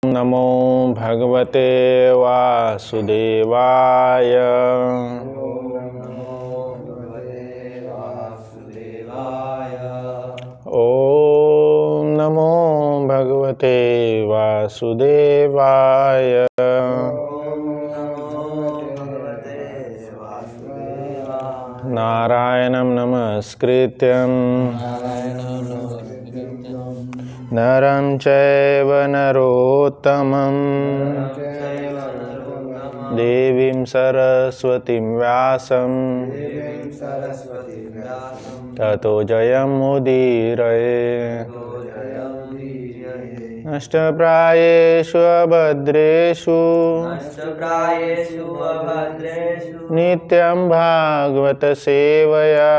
नमो भगवते वासुदेवाय। ओम नमो भगवते वासुदेवाय। नारायणं नमस्कृत्यं नरं चैव नरोत्तमं देवीं सरस्वतीं व्यासं ततो जयमुदीरये। नष्टप्रायेषु अभद्रेषु नित्यं भागवत सेवया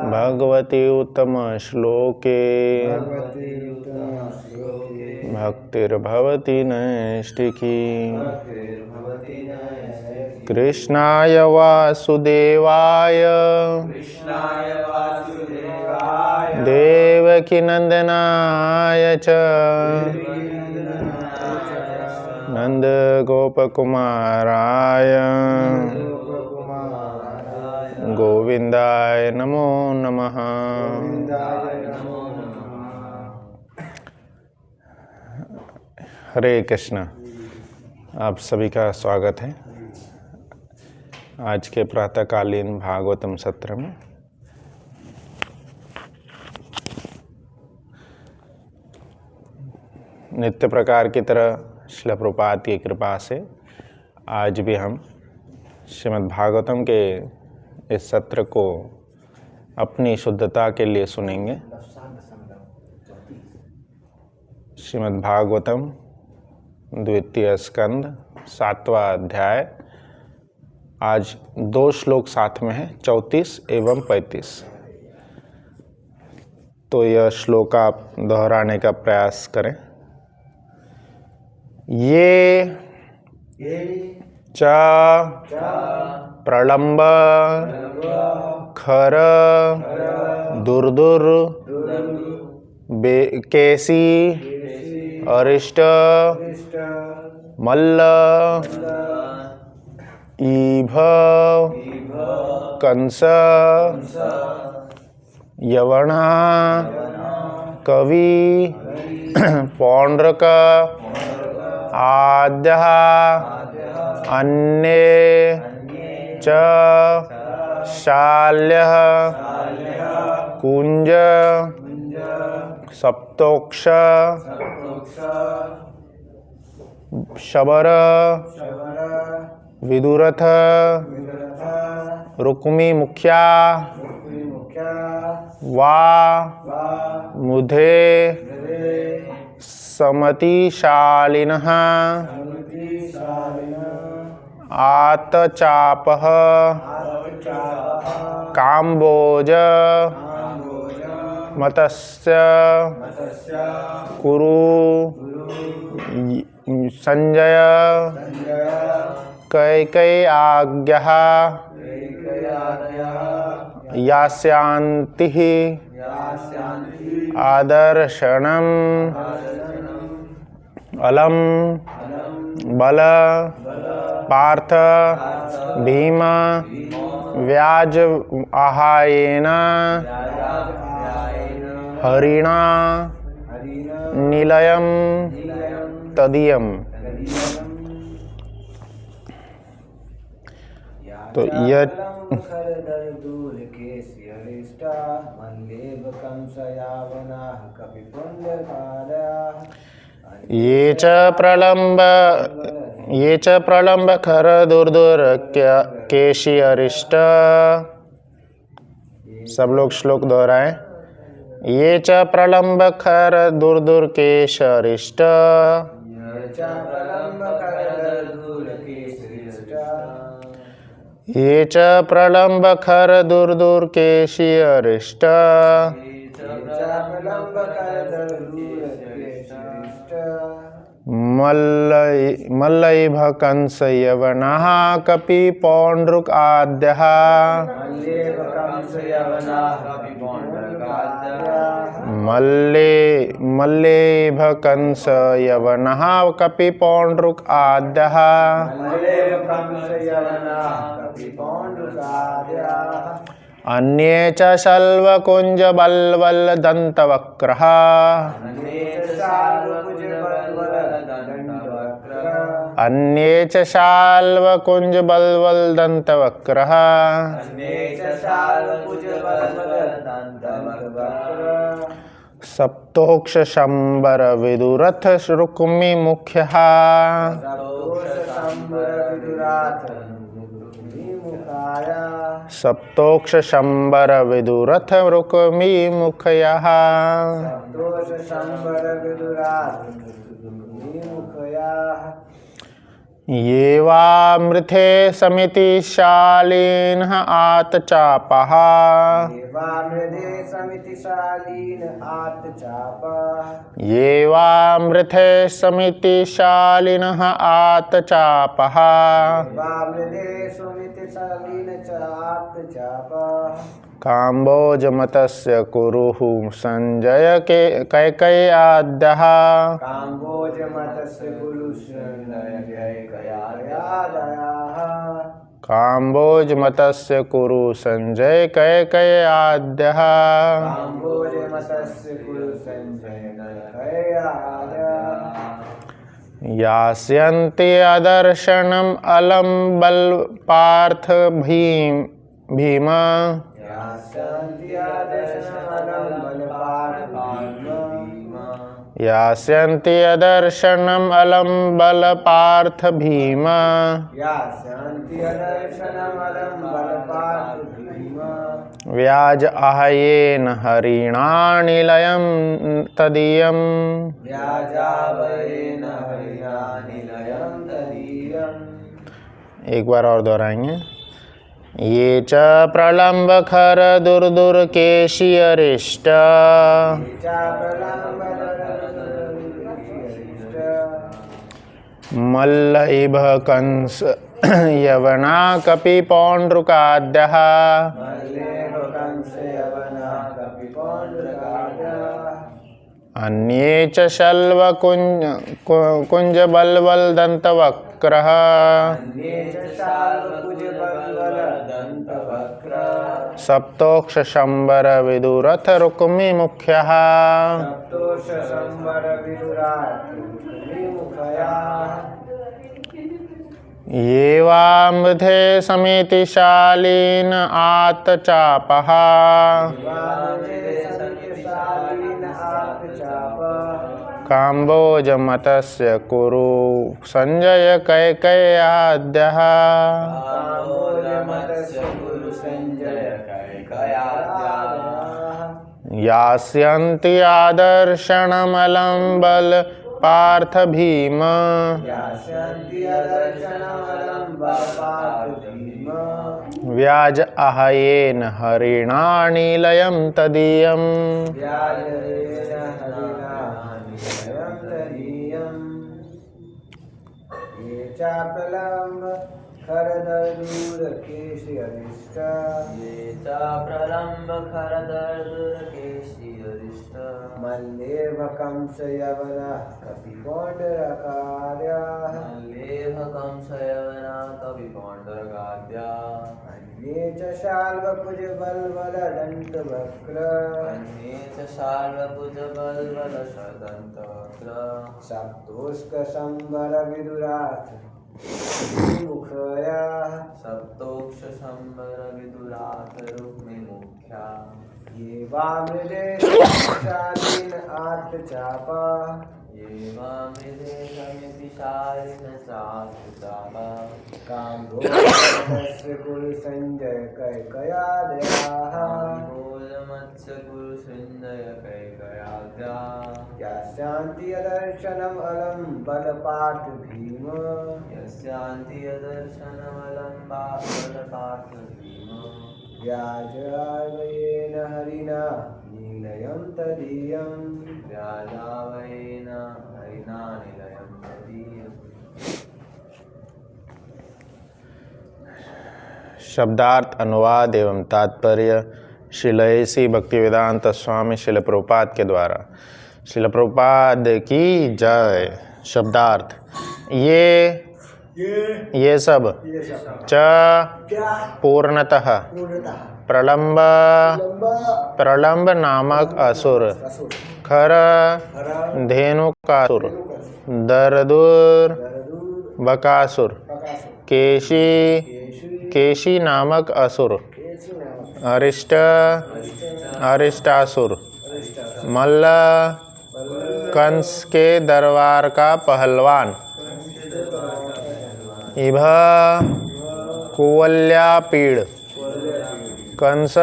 भगवती उत्तम श्लोके भक्तिर्भवति नैष्टिकी। कृष्णाय वासुदेवाय देवकीनन्दनाय च नन्दगोपकुमाराय गोविंदाय नमो नमः। हरे कृष्ण। आप सभी का स्वागत है आज के प्रातःकालीन भागवतम सत्र में। नित्य प्रकार की तरह श्रील प्रभुपाद की कृपा से आज भी हम श्रीमद् भागवतम के इस सत्र को अपनी शुद्धता के लिए सुनेंगे। श्रीमद् भागवतम द्वितीय स्कंद 7वां अध्याय। आज 2 श्लोक साथ में है, 34 एवं 35। तो यह श्लोक आप दोहराने का प्रयास करें। ये च प्रलंब खर दुर्दुर केसी अरिष्ट मल्ल ईभ कंस यवना कवि पौंड्रक आद्य अन्ये च शाल्य कुंज सप्तोक्ष शबर विदुरथ रुक्मी मुख्या वा मुधे समतिशालिनः आतचापः काम्बोज मतस्य कुरु संजय कैकेयी आज्ञः यास्यान्तिः आदर्शनम् अलम बल पार्थ भीम व्याज आहायेन हरिणा निलयम तदीयम। तो यह ये च प्रलंब खर दुर्दुर केशी अरिष्ट। सब लोग श्लोक दोहराएं। ये च प्रलंब खर दुर्दुर केश अरिष्ट। ये च प्रलंब खर दुर्दुर केशी अरिष्ट। मल्लैभ कंस यवनः कपि पौंड्रुक आद्यः मल्लेभ कंस यवनः कपिपौंड्रुक आद्यः अन्ये च शल्वकुञ्जबल्वल दन्तवक्रः अन्ये च शाल्वकुञ्जबल्वल दन्तवक्रः सप्तोक्षशंबर विदुरथ रुक्मी मुख्यः सप्तोक्षशंबर विदुरथ रुक्मी मुख्यः ये वामृथे समिति शालीनः आतचापः ये वामृथे समिति शालिनः आतचापः काम्बोजमतस्य कुरुः संजय के कैकेय्याद्यः काम्बोजमतस्य कुरु संजय कैकेय्याद्यः यास्यन्ति अदर्शनम् अलम् बल पार्थ भीम यास्यन्ति अदर्शनम् अलम् बल पार्थ भीम व्याज आहयेन हरिणानिलयं तदीयम् एक बार और दोहराएंगे। ये च प्रलम्ब खर दुर्दुर केशी अरिष्ट मल्लइभ कंस यवना कपि पौंड्रुकाद्यः अन्ये च शल्वकुञ्जबल्वल दन्तवक्रः सप्तोक्षशंबर विदुरथ रुक्मी मुख्यः ये वामृधे समिति शालीन आतचापः काम्बोजमतस्य कुरु संजय कैकेय्याद्यः यास्यन्ति आदर्शनमलं बल पार्थ भीम व्याज आहयेन हरिणानिलयं तदीयम् मल्लेभ कंस यवनः कपिपौंड्रकाद्यः अन्ये च शाल्वकुञ्जबल्वल दन्तवक्र सप्तोष्कशंबर विदुराथ रुक्मी मुख्या ये वामृधे शालीन आतचापा काम्बोजमतस्य कुरु संजय कैकेय्याद्यः यास्यन्ति अदर्शनम् अलम् बल पार्थ भीम व्याज आहयेन हरिणा निलयं तदीयम् शब्दार्थ अनुवाद एवं तात्पर्य। श्रील ऐसी भक्तिवेदांत स्वामी श्रील प्रभुपाद के द्वारा। श्रील प्रभुपाद की जय। शब्दार्थ ये सब च पूर्णतः प्रलंब नामक असुर खर धेनुकासुर दरदुर बकासुर केशी नामक असुर अरिष्टासुर मल्ल कंस के दरबार का पहलवान इभ कुवल्यापीड़ कंस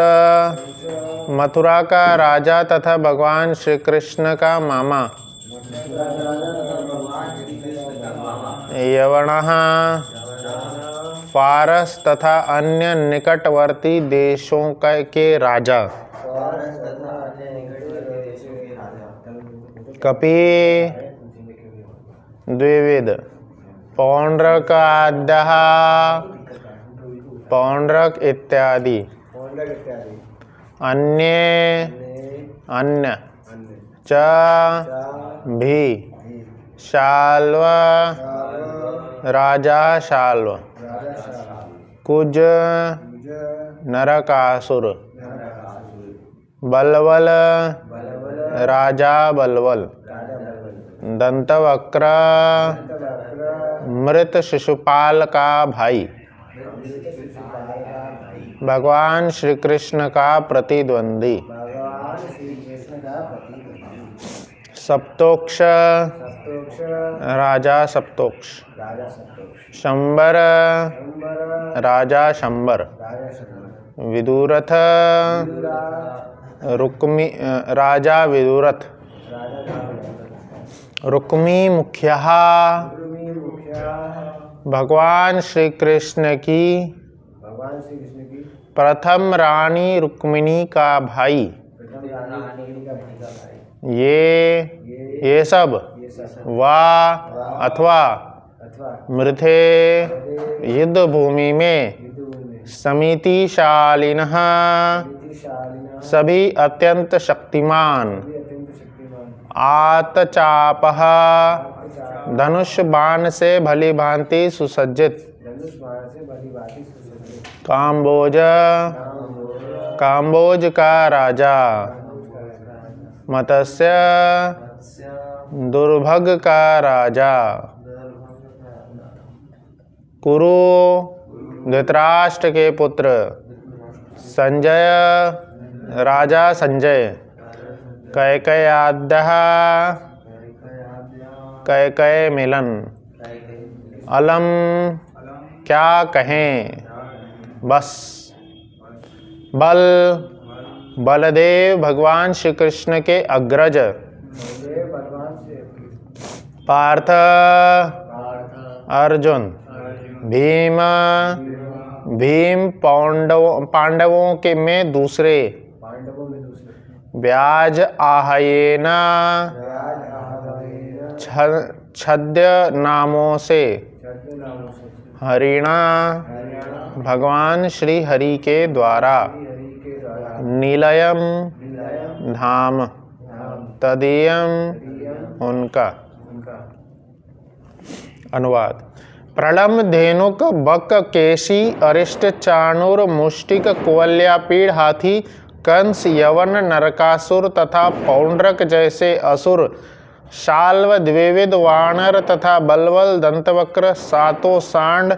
मथुरा का राजा तथा भगवान श्री कृष्ण का मामा यवनः फारस तथा अन्य निकटवर्ती देशों के राजा कपि द्विविध पौंड्रक इत्यादि अन्य च भी शाल्व राजा शाल्व कुज नरकासुर बलवल राजा बलवल दंतवक्र मृत शिशुपाल का भाई भगवान श्री कृष्ण का प्रतिद्वंदी सप्तोक्ष राजा सप्तोक्ष शंबर राजा शंबर विदुरथ राजा विदुरथ रुक्मी मुख्यः भगवान श्री कृष्ण की प्रथम रानी रुक्मिणी का भाई ये सब वा अथवा मृथे युद्ध भूमि में समितिशालिनः सभी अत्यंत शक्तिमान आतचापः धनुष बाण से भली भांति सुसज्जित काम्बोज का राजा मत्स्य दुर्भग का राजा कुरु धृतराष्ट्र के पुत्र संजय राजा संजय कैकयाद्यः कैकय मिलन अलम क्या कहें बस बलदेव भगवान श्री कृष्ण के अग्रज पार्थ अर्जुन भीम पांडवों के में दूसरे व्याज आहयेन छद्य नामों से हरिणा भगवान श्री हरि के द्वारा नीलयम धाम तदीयम उनका। अनुवाद। प्रलम धेनुक बक केशी अरिष्ट चाणूर मुष्टिक कुवल्यापीड़ हाथी कंस यवन नरकासुर तथा पौंड्रक जैसे असुर शाल्व द्विविध वानर तथा बलवल दंतवक्र सातों सांड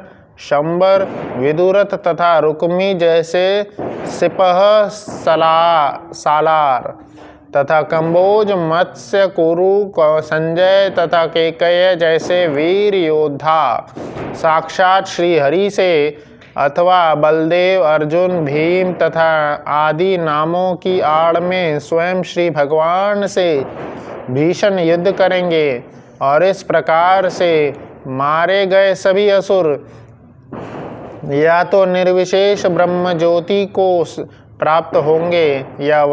शंबर विदुरथ तथा रुक्मी जैसे सिपह सालार तथा कंबोज मत्स्य कुरु संजय तथा केकय जैसे वीर योद्धा साक्षात श्री हरि से अथवा बलदेव अर्जुन भीम तथा आदि नामों की आड़ में स्वयं श्री भगवान से भीषण युद्ध करेंगे और इस प्रकार से मारे गए सभी असुर या तो निर्विशेष ब्रह्म ज्योति को प्राप्त होंगे या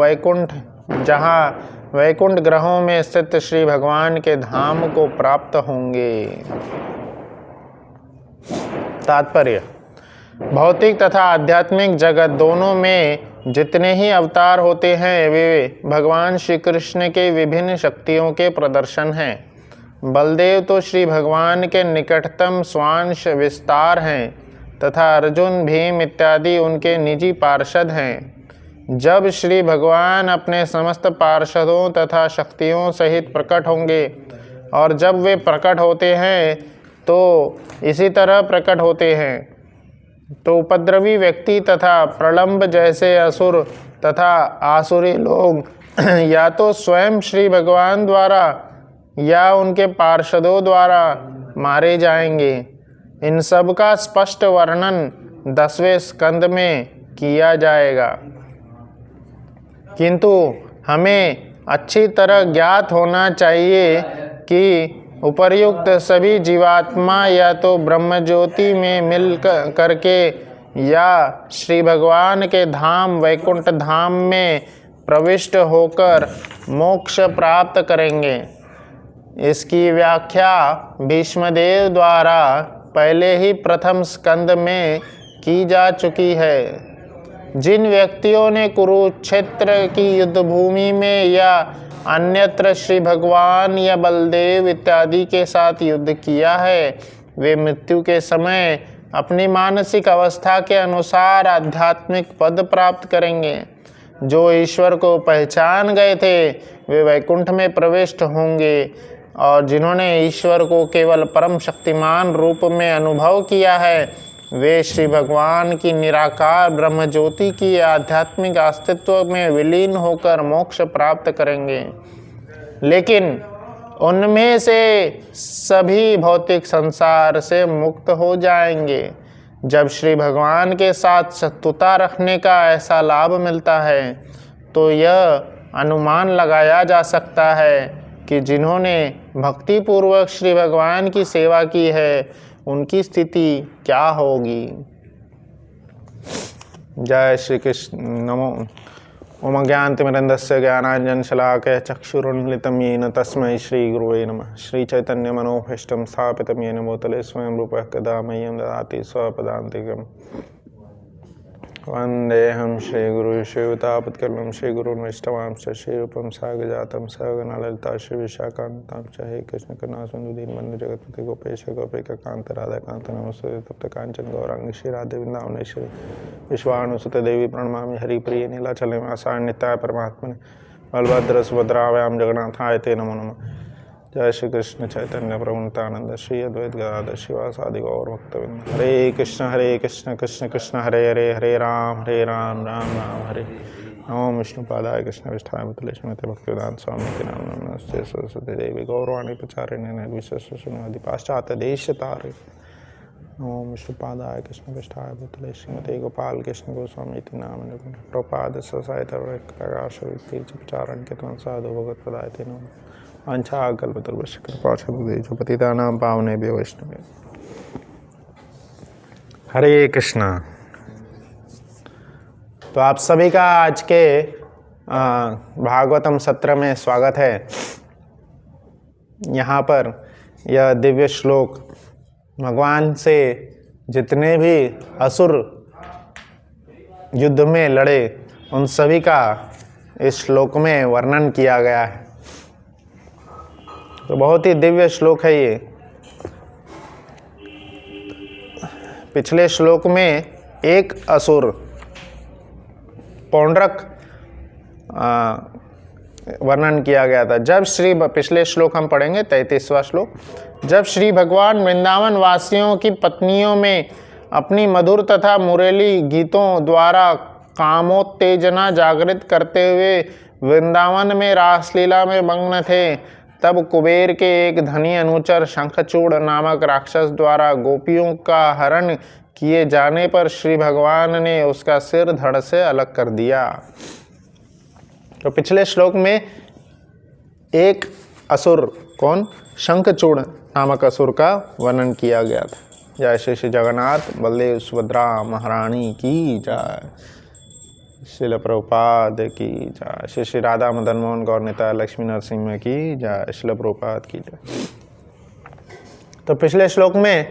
वैकुंठ ग्रहों में स्थित श्री भगवान के धाम को प्राप्त होंगे। तात्पर्य। भौतिक तथा आध्यात्मिक जगत दोनों में जितने ही अवतार होते हैं वे भगवान श्री कृष्ण के विभिन्न शक्तियों के प्रदर्शन हैं। बलदेव तो श्री भगवान के निकटतम स्वांश विस्तार हैं तथा अर्जुन, भीम इत्यादि उनके निजी पार्षद हैं। जब श्री भगवान अपने समस्त पार्षदों तथा शक्तियों सहित प्रकट होंगे और जब वे प्रकट होते हैं तो इसी तरह प्रकट होते हैं, तो उपद्रवी व्यक्ति तथा प्रलंब जैसे असुर तथा आसुरी लोग या तो स्वयं श्री भगवान द्वारा या उनके पार्षदों द्वारा मारे जाएंगे। इन सब का स्पष्ट वर्णन 10वें स्कंद में किया जाएगा, किंतु हमें अच्छी तरह ज्ञात होना चाहिए कि उपर्युक्त सभी जीवात्मा या तो ब्रह्म ज्योति में मिल करके या श्री भगवान के धाम वैकुंठ धाम में प्रविष्ट होकर मोक्ष प्राप्त करेंगे। इसकी व्याख्या भीष्मदेव द्वारा पहले ही प्रथम स्कंद में की जा चुकी है। जिन व्यक्तियों ने कुरुक्षेत्र की युद्ध भूमि में या अन्यत्र श्री भगवान या बलदेव इत्यादि के साथ युद्ध किया है, वे मृत्यु के समय अपनी मानसिक अवस्था के अनुसार आध्यात्मिक पद प्राप्त करेंगे। जो ईश्वर को पहचान गए थे वे वैकुंठ में प्रविष्ट होंगे, और जिन्होंने ईश्वर को केवल परम शक्तिमान रूप में अनुभव किया है वे श्री भगवान की निराकार ब्रह्म ज्योति की आध्यात्मिक अस्तित्व में विलीन होकर मोक्ष प्राप्त करेंगे। लेकिन उनमें से सभी भौतिक संसार से मुक्त हो जाएंगे। जब श्री भगवान के साथ शत्रुता रखने का ऐसा लाभ मिलता है तो यह अनुमान लगाया जा सकता है कि जिन्होंने भक्तिपूर्वक श्री भगवान की सेवा की है उनकी स्थिति क्या होगी। जय श्री कृष्ण। नमो ओम ज्ञानतिमिरन्धस्य ज्ञानाञ्जनशलाकया चक्षुरुन्मिलितं येन तस्मै श्रीगुरुवे नमः। श्रीचैतन्यमनोभीष्टं स्थापितं येन भूतले स्वयं रूपः कदा मह्यं ददाति स्वपदान्तिकम्। वन्देऽहं श्रीगुरुं श्रीयुतापत्कलं श्रीगुरुन् वैष्णवांश्च श्रीरूपं साग्रजातं सहगणा ललिता श्रीविशाखान्वितां च। हे कृष्ण करुणा सिन्धु दीनबन्धु जगत्पते गोपेश गोपिका कान्त राधाकान्त नमोस्तुते तप्त काञ्चन गौरांगी श्रीराधे वृन्दावनेश्वरी विश्वानुसुते देवी प्रणमामि। हरिप्रिये नीलाचले वासाय नित्याय परमात्मने बलभद्र सुभद्राभ्यां जगन्नाथाय ते नमो नमः। जय श्री कृष्ण चैतन्य प्रभु नित्यानंद श्री अद्वैत गदाधर श्रीवासादि गौर भक्तवृंद। हरे कृष्ण कृष्ण कृष्ण हरे हरे, हरे राम राम राम हरे। नमो विष्णुपादाय कृष्ण विष्ठाय भूतले श्रीमते भक्तिवेदांत स्वामी के नाम नमस्ते सरस्वती देवी गौरवाणी प्रचारिणे निर्विशेष शून्यवादी पाश्चात्य देश तारे। नमो विष्णुपादाय कृष्ण विष्ठाय भूतले श्रीमते गोपाल कृष्ण गोस्वामी के नाम प्रपाद ससायत प्रकाश प्रचारण के त्वं साधु भगवत प्रदायते नमः। वाञ्छा कल्पतरुश्च कृपा सिन्धुभ्यो पतितानां पावनेभ्यो वैष्णवेभ्यो। हरे कृष्णा। तो आप सभी का आज के भागवतम सत्र में स्वागत है। यहाँ पर यह दिव्य श्लोक भगवान से जितने भी असुर युद्ध में लड़े उन सभी का इस श्लोक में वर्णन किया गया है। तो बहुत ही दिव्य श्लोक है ये। पिछले श्लोक में एक असुर पौंड्रक वर्णन किया गया था। जब पिछले श्लोक हम पढ़ेंगे 33वां श्लोक। जब श्री भगवान वृंदावन वासियों की पत्नियों में अपनी मधुर तथा मुरली गीतों द्वारा कामोत्तेजना जागृत करते हुए वृंदावन में रासलीला में मग्न थे, तब कुबेर के एक धनी अनुचर शंखचूड़ नामक राक्षस द्वारा गोपियों का हरण किए जाने पर श्री भगवान ने उसका सिर धड़ से अलग कर दिया। तो पिछले श्लोक में एक असुर, कौन, शंखचूड़ नामक असुर का वर्णन किया गया था। जय श्री श्री जगन्नाथ बलदेव सुभद्रा महारानी की जय। श्रील प्रभुपाद की जय। श्री श्री राधा मदन मोहन गौर निताय लक्ष्मी नरसिंह की जय। श्रील प्रभुपाद की जय। तो पिछले श्लोक में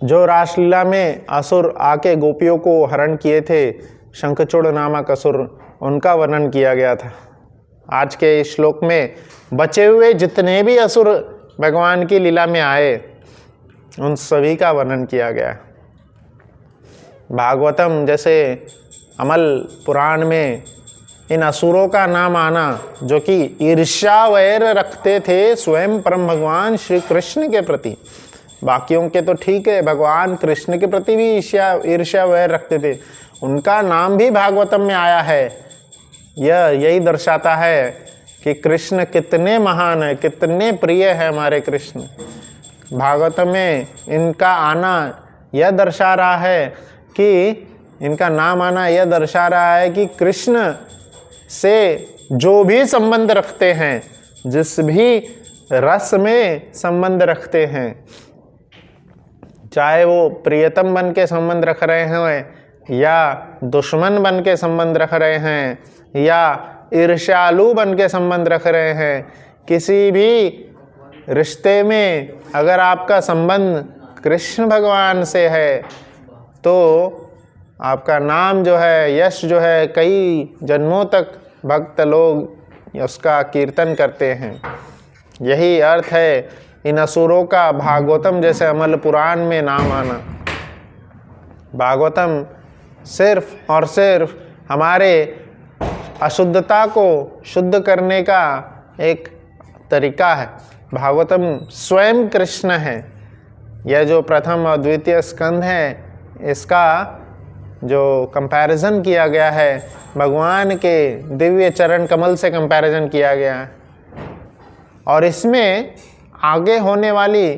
जो रासलीला में असुर आके गोपियों को हरण किए थे, शंखचूड़ नामक असुर, उनका वर्णन किया गया था। आज के इस श्लोक में बचे हुए जितने भी असुर भगवान की लीला में आए, उन सभी का वर्णन किया गया है। भागवतम जैसे अमल पुराण में इन असुरों का नाम आना, जो कि ईर्ष्या वैर रखते थे स्वयं परम भगवान श्री कृष्ण के प्रति। बाकियों के तो ठीक है, भगवान कृष्ण के प्रति भी ईर्ष्या वैर रखते थे, उनका नाम भी भागवतम में आया है। यही दर्शाता है कि कृष्ण कितने महान है, कितने प्रिय है हमारे कृष्ण। भागवतम में इनका आना यह दर्शा रहा है कि इनका नाम आना यह दर्शा रहा है कि कृष्ण से जो भी संबंध रखते हैं, जिस भी रस में संबंध रखते हैं, चाहे वो प्रियतम बन के संबंध रख रहे हैं या दुश्मन बन के संबंध रख रहे हैं या ईर्ष्यालु बन के संबंध रख रहे हैं, किसी भी रिश्ते में अगर आपका संबंध कृष्ण भगवान से है तो आपका नाम जो है, यश जो है, कई जन्मों तक भक्त लोग उसका कीर्तन करते हैं। यही अर्थ है इन असुरों का भागवतम जैसे अमल पुराण में नाम आना। भागवतम सिर्फ और सिर्फ हमारे अशुद्धता को शुद्ध करने का एक तरीका है। भागवतम स्वयं कृष्ण है। यह जो प्रथम और द्वितीय स्कंध है, इसका जो कंपैरिजन किया गया है, भगवान के दिव्य चरण कमल से कंपैरिजन किया गया है, और इसमें आगे होने वाली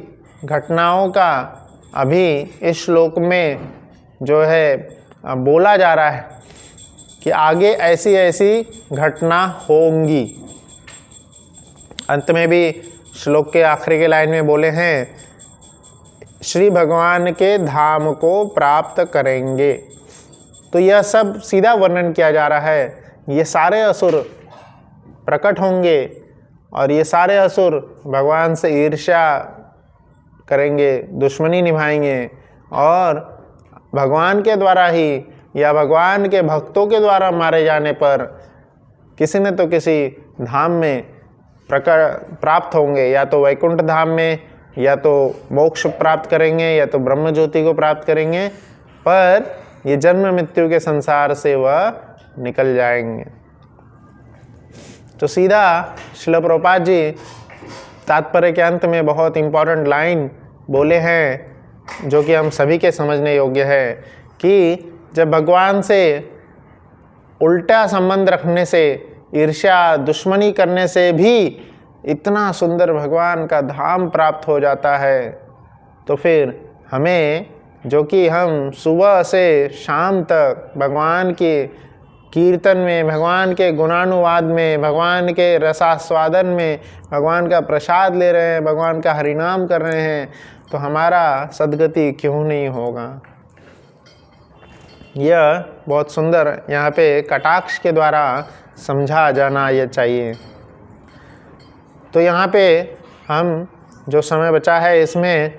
घटनाओं का अभी इस श्लोक में जो है बोला जा रहा है कि आगे ऐसी ऐसी घटना होंगी। अंत में भी श्लोक के आखिरी के लाइन में बोले हैं, श्री भगवान के धाम को प्राप्त करेंगे। तो यह सब सीधा वर्णन किया जा रहा है। ये सारे असुर प्रकट होंगे और ये सारे असुर भगवान से ईर्ष्या करेंगे, दुश्मनी निभाएंगे, और भगवान के द्वारा ही या भगवान के भक्तों के द्वारा मारे जाने पर किसी न तो किसी धाम में प्राप्त होंगे, या तो वैकुंठ धाम में, या तो मोक्ष प्राप्त करेंगे, या तो ब्रह्म ज्योति को प्राप्त करेंगे, पर ये जन्म मृत्यु के संसार से वह निकल जाएंगे। तो सीधा श्रील प्रभुपाद जी तात्पर्य के अंत में बहुत इंपॉर्टेंट लाइन बोले हैं, जो कि हम सभी के समझने योग्य है, कि जब भगवान से उल्टा संबंध रखने से, ईर्ष्या दुश्मनी करने से भी इतना सुंदर भगवान का धाम प्राप्त हो जाता है, तो फिर हमें, जो कि हम सुबह से शाम तक भगवान के कीर्तन में, भगवान के गुणानुवाद में, भगवान के रसास्वादन में, भगवान का प्रसाद ले रहे हैं, भगवान का हरिनाम कर रहे हैं, तो हमारा सद्गति क्यों नहीं होगा। यह बहुत सुंदर यहाँ पे कटाक्ष के द्वारा समझा जाना यह चाहिए। तो यहाँ पे हम जो समय बचा है, इसमें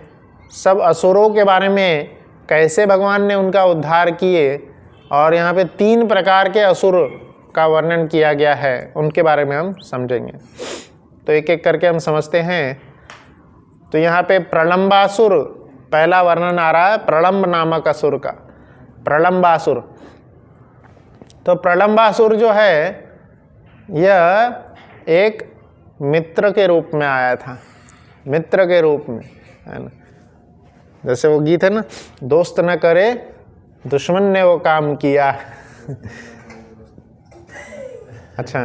सब असुरों के बारे में कैसे भगवान ने उनका उद्धार किए, और यहाँ पे 3 प्रकार के असुर का वर्णन किया गया है, उनके बारे में हम समझेंगे। तो एक एक करके हम समझते हैं। तो यहाँ पे प्रलंबासुर पहला वर्णन आ रहा है, प्रलंब नामक असुर का। प्रलंबासुर, तो प्रलंबासुर जो है यह एक मित्र के रूप में आया था, मित्र के रूप में, है ना। जैसे वो गीत है ना, दोस्त न करे दुश्मन ने वो काम किया। अच्छा,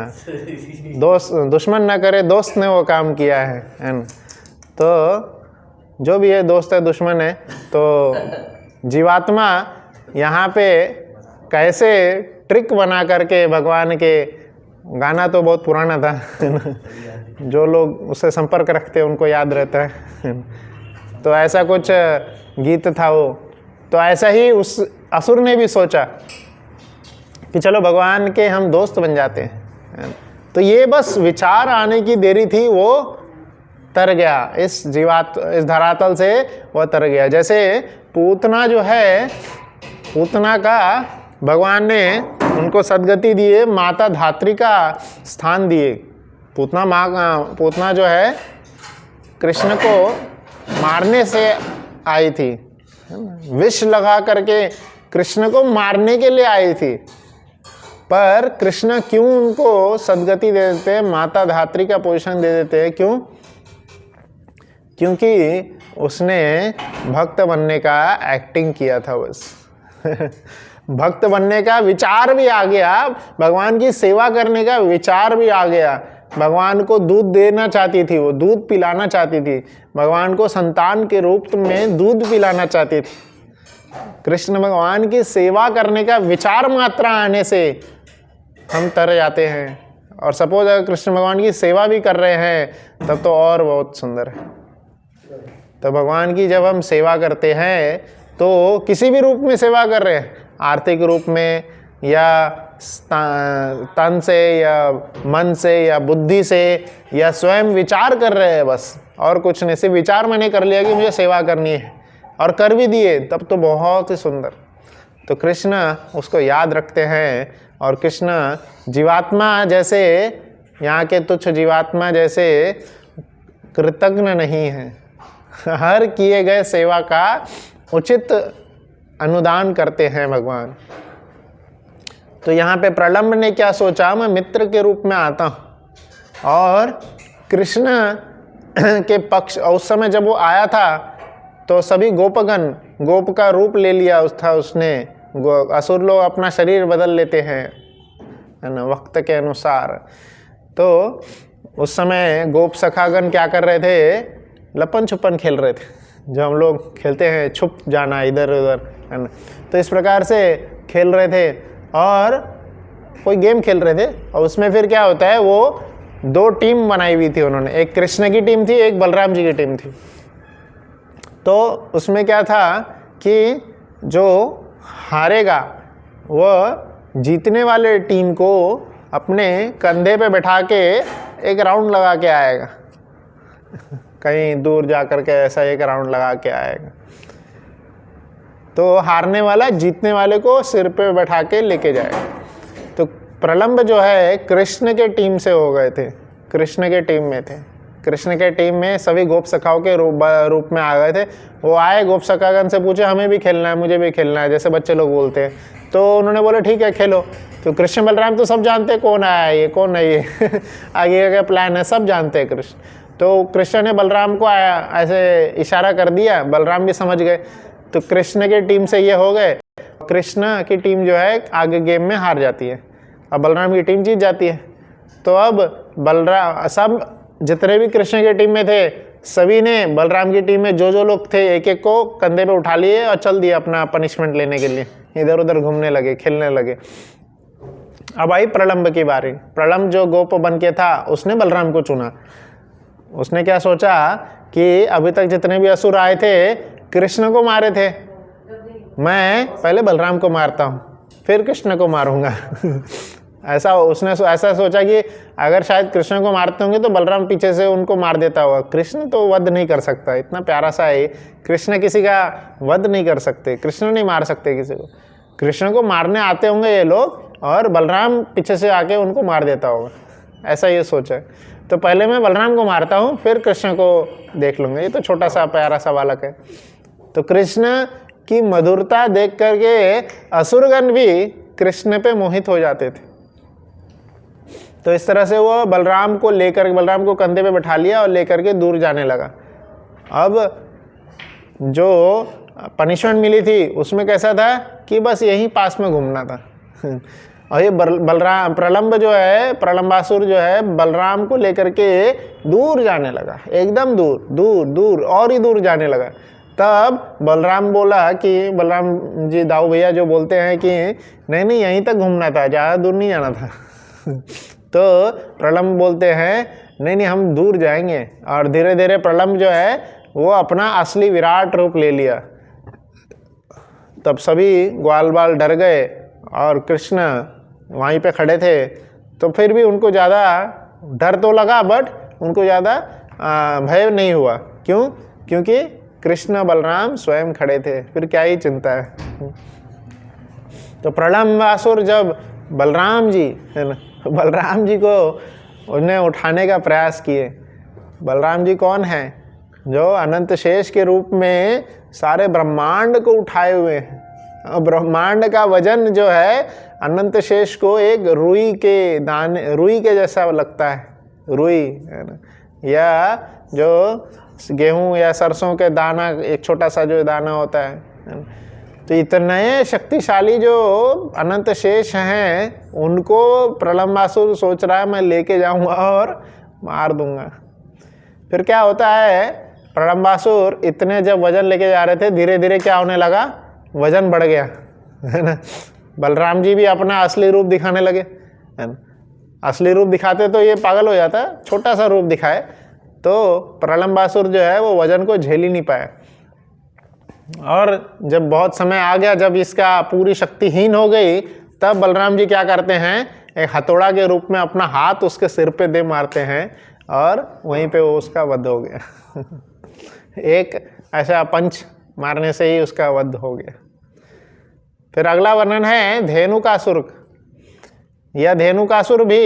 दुश्मन न करे दोस्त ने वो काम किया है ना। तो जो भी है, दोस्त है दुश्मन है, तो जीवात्मा यहाँ पे कैसे ट्रिक बना करके भगवान के, गाना तो बहुत पुराना था, जो लोग उससे संपर्क रखते हैं उनको याद रहता है। तो ऐसा कुछ गीत था वो। तो ऐसा ही उस असुर ने भी सोचा कि चलो भगवान के हम दोस्त बन जाते हैं। तो ये बस विचार आने की देरी थी, वो तर गया इस धरातल से, वह तर गया। जैसे पूतना जो है, पूतना का भगवान ने उनको सदगति दिए, माता धात्री का स्थान दिए। पूतना जो है कृष्ण को मारने से आई थी, विष लगा करके कृष्ण को मारने के लिए आई थी, पर कृष्ण क्यों उनको सदगति दे देते हैं, माता धात्री का पोजीशन दे देते हैं? क्यों? क्योंकि उसने भक्त बनने का एक्टिंग किया था बस। भक्त बनने का विचार भी आ गया, भगवान की सेवा करने का विचार भी आ गया। भगवान को दूध देना चाहती थी, वो दूध पिलाना चाहती थी, भगवान को संतान के रूप में दूध पिलाना चाहती थी। कृष्ण भगवान की सेवा करने का विचार मात्रा आने से हम तर जाते हैं। और सपोज अगर कृष्ण भगवान की सेवा भी कर रहे हैं तब तो और बहुत सुंदर है। तो भगवान की जब हम सेवा करते हैं तो किसी भी रूप में सेवा कर रहे हैं, आर्थिक रूप में या तन से या मन से या बुद्धि से या स्वयं विचार कर रहे हैं बस, और कुछ नहीं, सिर्फ विचार मैंने कर लिया कि मुझे सेवा करनी है और कर भी दिए, तब तो बहुत ही सुंदर। तो कृष्ण उसको याद रखते हैं। और कृष्ण जीवात्मा जैसे, यहाँ के तुच्छ जीवात्मा जैसे कृतज्ञ नहीं है, हर किए गए सेवा का उचित अनुदान करते हैं भगवान। तो यहाँ पे प्रलंब ने क्या सोचा, मैं मित्र के रूप में आता हूँ। और कृष्ण के पक्ष, उस समय जब वो आया था तो सभी गोपगण, गोप का रूप ले लिया उसने। असुर लोग अपना शरीर बदल लेते हैं, है ना, वक्त के अनुसार। तो उस समय गोप सखागण क्या कर रहे थे, लपन छुपन खेल रहे थे, जो हम लोग खेलते हैं, छुप जाना इधर उधर, है ना। तो इस प्रकार से खेल रहे थे और कोई गेम खेल रहे थे। और उसमें फिर क्या होता है, वो दो टीम बनाई हुई थी उन्होंने, एक कृष्ण की टीम थी, एक बलराम जी की टीम थी। तो उसमें क्या था कि जो हारेगा वह जीतने वाले टीम को अपने कंधे पे बैठा के एक राउंड लगा के आएगा, कहीं दूर जा कर के ऐसा एक राउंड लगा के आएगा। तो हारने वाला जीतने वाले को सिर पे बैठा के लेके जाएगा। तो प्रलंब जो है कृष्ण के टीम से हो गए थे, कृष्ण के टीम में थे। कृष्ण के टीम में सभी गोप सखाओं के रूप में आ गए थे। वो आए, गोप सखागण से पूछे हमें भी खेलना है, मुझे भी खेलना है, जैसे बच्चे लोग बोलते हैं। तो उन्होंने बोला ठीक है खेलो। तो कृष्ण बलराम तो सब जानते हैं कौन आया है ये, कौन है ये आगे का क्या है, सब जानते हैं कृष्ण। तो कृष्ण ने बलराम को ऐसे इशारा कर दिया, बलराम भी समझ गए। तो कृष्ण की टीम से ये हो गए, कृष्ण की टीम जो है आगे गेम में हार जाती है, अब बलराम की टीम जीत जाती है। तो अब बलराम, सब जितने भी कृष्ण की टीम में थे सभी ने बलराम की टीम में जो लोग थे एक एक को कंधे पे उठा लिए और चल दिए अपना पनिशमेंट लेने के लिए, इधर उधर घूमने लगे, खेलने लगे। अब आई प्रलंब की बारी। प्रलंब जो गोप बन के था उसने बलराम को चुना। उसने क्या सोचा कि अभी तक जितने भी असुर आए थे कृष्ण को मारे थे, मैं पहले बलराम को मारता हूँ फिर कृष्ण को मारूंगा ऐसा उसने ऐसा सोचा कि अगर शायद कृष्ण को मारते होंगे तो बलराम पीछे से उनको मार देता होगा। कृष्ण तो वध नहीं कर सकता, इतना प्यारा सा है कृष्ण, किसी का वध नहीं कर सकते, कृष्ण नहीं मार सकते किसी को। कृष्ण को मारने आते होंगे ये लोग और बलराम पीछे से आके उनको मार देता होगा, ऐसा ये सोचा। तो पहले मैं बलराम को मारता हूँ फिर कृष्ण को देख लूँगा, ये तो छोटा सा प्यारा सा बालक है। तो कृष्ण की मधुरता देख करके असुरगण भी कृष्ण पे मोहित हो जाते थे। तो इस तरह से वो बलराम को लेकर, बलराम को कंधे पे बैठा लिया और लेकर के दूर जाने लगा। अब जो पनिशमेंट मिली थी उसमें कैसा था कि बस यहीं पास में घूमना था और ये बलराम प्रलंब जो है, प्रलंबासुर जो है बलराम को लेकर के दूर जाने लगा, एकदम दूर दूर दूर और ही दूर जाने लगा। तब बलराम बोला कि बलराम जी दाऊ भैया जो बोलते हैं कि नहीं नहीं यहीं तक घूमना था, ज़्यादा दूर नहीं जाना था तो प्रलंब बोलते हैं नहीं नहीं हम दूर जाएंगे। और धीरे धीरे प्रलंब जो है वो अपना असली विराट रूप ले लिया। तब सभी ग्वाल बाल डर गए और कृष्ण वहीं पे खड़े थे। तो फिर भी उनको ज़्यादा डर तो लगा बट उनको ज़्यादा भय नहीं हुआ। क्यों? क्योंकि कृष्ण बलराम स्वयं खड़े थे, फिर क्या ही चिंता है। तो प्रलंबासुर जब बलराम जी है ना, बलराम जी को उन्हें उठाने का प्रयास किए। बलराम जी कौन है? जो अनंत शेष के रूप में सारे ब्रह्मांड को उठाए हुए हैं। ब्रह्मांड का वजन जो है अनंत शेष को एक रुई के दाने, रुई के जैसा लगता है, रुई है ना, या जो गेहूं या सरसों के दाना, एक छोटा सा जो दाना होता है ना? तो इतने शक्तिशाली जो अनंत शेष हैं उनको प्रलंबासुर सोच रहा है मैं लेके जाऊंगा और मार दूंगा। फिर क्या होता है, प्रलंबासुर इतने जब वजन लेके जा रहे थे, धीरे धीरे क्या होने लगा, वजन बढ़ गया है ना। बलराम जी भी अपना असली रूप दिखाने लगे है ना। असली रूप दिखाते तो ये पागल हो जाता, छोटा सा रूप दिखाए तो प्रलंबासुर जो है वो वजन को झेल ही नहीं पाया। और जब बहुत समय आ गया, जब इसका पूरी शक्तिहीन हो गई, तब बलराम जी क्या करते हैं, एक हथौड़ा के रूप में अपना हाथ उसके सिर पे दे मारते हैं और वहीं पे वो उसका वध हो गया। एक ऐसा पंच मारने से ही उसका वध हो गया। फिर अगला वर्णन है धेनुकासुर। यह धेनुकासुर भी